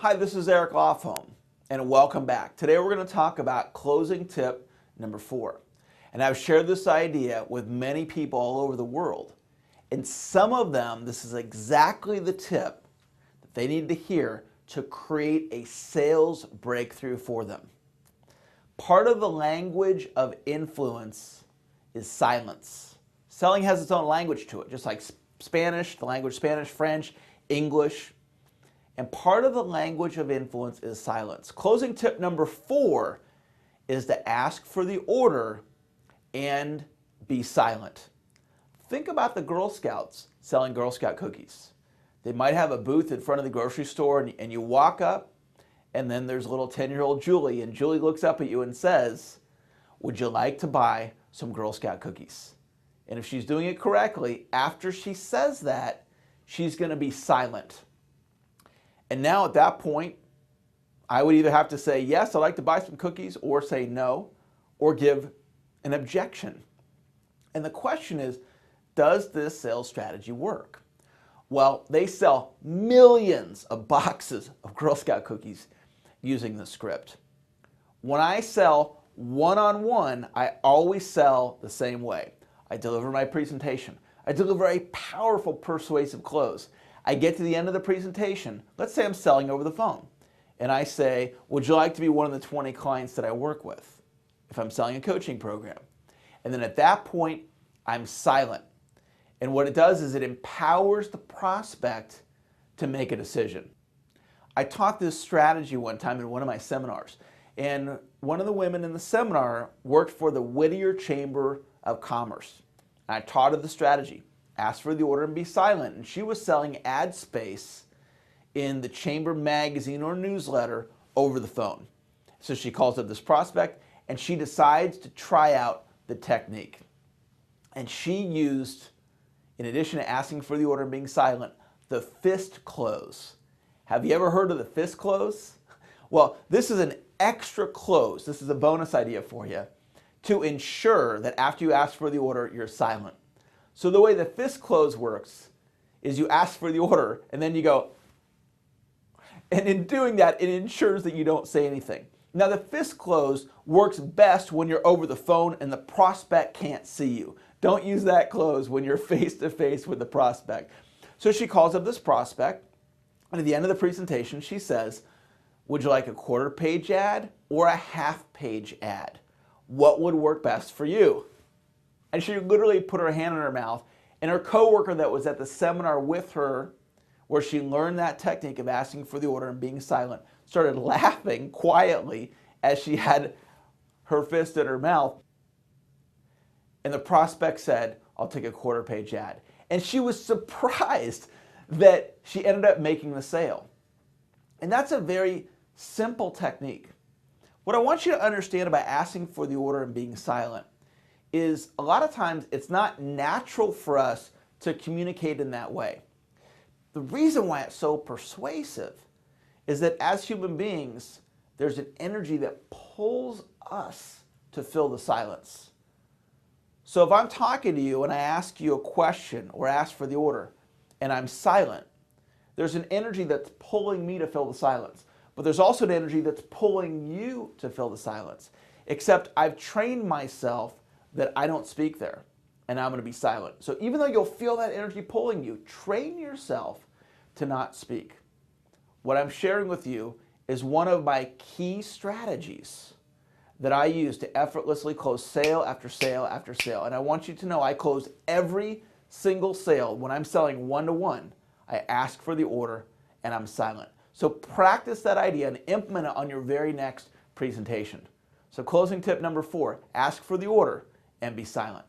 Hi, this is Lofholm, and welcome back. Today we're going to talk about closing tip number 4. And I've shared this idea with many people all over the world. And some of them, this is exactly the tip that they need to hear to create a sales breakthrough for them. Part of the language of influence is silence. Selling has its own language to it, just like Spanish, the language Spanish, French, English. And part of the language of influence is silence. Closing tip number 4 is to ask for the order and be silent. Think about the Girl Scouts selling Girl Scout cookies. They might have a booth in front of the grocery store and you walk up and then there's little 10-year-old Julie, and Julie looks up at you and says, "Would you like to buy some Girl Scout cookies?" And if she's doing it correctly, after she says that, she's going to be silent. And now at that point, I would either have to say, yes, I'd like to buy some cookies, or say no, or give an objection. And the question is, does this sales strategy work? Well, they sell millions of boxes of Girl Scout cookies using the script. When I sell one-on-one, I always sell the same way. I deliver my presentation. I deliver a powerful, persuasive close. I get to the end of the presentation. Let's say I'm selling over the phone. And I say, would you like to be one of the 20 clients that I work with? If I'm selling a coaching program. And then at that point, I'm silent. And what it does is it empowers the prospect to make a decision. I taught this strategy one time in one of my seminars. And one of the women in the seminar worked for the Whittier Chamber of Commerce. And I taught her the strategy. Ask for the order and be silent. And she was selling ad space in the chamber magazine or newsletter over the phone. So she calls up this prospect and she decides to try out the technique. And she used, in addition to asking for the order and being silent, the fist close. Have you ever heard of the fist close? Well, this is an extra close. This is a bonus idea for you to ensure that after you ask for the order, you're silent. So the way the fist close works is you ask for the order and then you go, and in doing that, it ensures that you don't say anything. Now the fist close works best when you're over the phone and the prospect can't see you. Don't use that close when you're face to face with the prospect. So she calls up this prospect, and at the end of the presentation, she says, would you like a quarter-page ad or a half-page ad? What would work best for you? And she literally put her hand on her mouth, and her coworker that was at the seminar with her, where she learned that technique of asking for the order and being silent, started laughing quietly as she had her fist in her mouth. And the prospect said, "I'll take a quarter-page ad." And she was surprised that she ended up making the sale. And that's a very simple technique. What I want you to understand about asking for the order and being silent is a lot of times it's not natural for us to communicate in that way. The reason why it's so persuasive is that as human beings, there's an energy that pulls us to fill the silence. So if I'm talking to you and I ask you a question or ask for the order and I'm silent, there's an energy that's pulling me to fill the silence. But there's also an energy that's pulling you to fill the silence. Except I've trained myself that I don't speak there and I'm going to be silent. So even though you'll feel that energy pulling you, train yourself to not speak. What I'm sharing with you is one of my key strategies that I use to effortlessly close sale after sale after sale. And I want you to know I close every single sale. When I'm selling one-to-one, I ask for the order and I'm silent. So practice that idea and implement it on your very next presentation. So closing tip number 4, ask for the order and be silent.